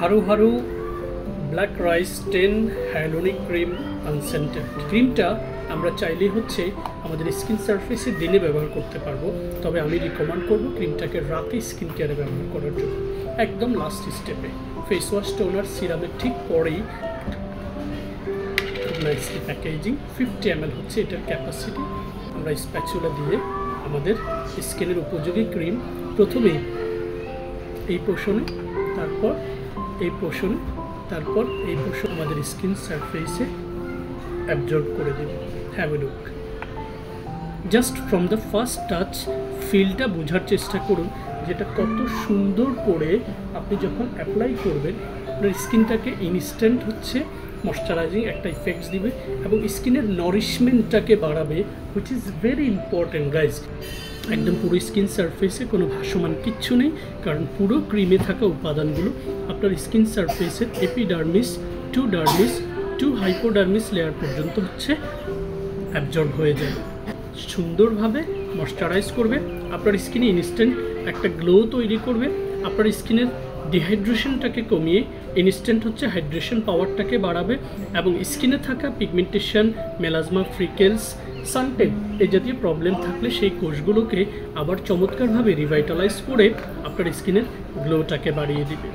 Haru Haru black rice 10 hyaluronic cream unscented. ক্রিমটা আমরা চাইলেই হচ্ছে আমাদের স্কিন সারফেসে দিনে ব্যবহার করতে পারবো, তবে আমি রিকমেন্ড করব ক্রিমটাকে রাতে স্কিন কেয়ারে ব্যবহার করার জন্য। একদম লাস্ট স্টেপে ফেস ওয়াশ টোনার সিরামের ঠিক পরেই খুব নাইসলি প্যাকেজিং 50 ml হচ্ছে এটার ক্যাপাসিটি। আমরা স্প্যাচুলা দিয়ে আমাদের স্কিনের উপযোগী ক্রিম প্রথমেই এই পোর্শনে, তারপর এই পোর্শনে, তারপর এই পোর্শন আমাদের স্কিন সারফেসে অ্যাবজর্ব করে দেবে। Have a look. Just from the first touch ফিলটা বোঝার চেষ্টা করুন, যেটা কত সুন্দর করে আপনি যখন অ্যাপ্লাই করবেন আপনার স্কিনটাকে ইনস্ট্যান্ট হচ্ছে ময়শ্চারাইজিং একটা ইফেক্টস দিবে এবং স্কিনের নারিশমেন্টটাকে বাড়াবে, which is very important guys. একদম পুরো স্কিন সারফেসে কোনো ভাসমান কিচ্ছু নেই, কারণ পুরো ক্রিমে থাকা উপাদানগুলো আপনার স্কিন সারফেসের এপিডার্মিস টু হাইপোডার্মিস লেয়ার পর্যন্ত হচ্ছে অ্যাবজর্ব হয়ে যায়, সুন্দরভাবে ময়শ্চারাইজ করবে, আপনার স্কিনে ইনস্ট্যান্ট একটা গ্লো তৈরি করবে, আপনার স্কিনের ডিহাইড্রেশনটাকে কমিয়ে ইনস্ট্যান্ট হচ্ছে হাইড্রেশন পাওয়ারটাকে বাড়াবে এবং স্কিনে থাকা পিগমেন্টেশন, মেলাজমা, ফ্রিকেলস, সানটেন এই জাতীয় প্রবলেম থাকলে সেই কোষগুলোকে আবার চমৎকারভাবে রিভাইটালাইজ করে আপনার স্কিনের গ্লোটাকে বাড়িয়ে দিবে।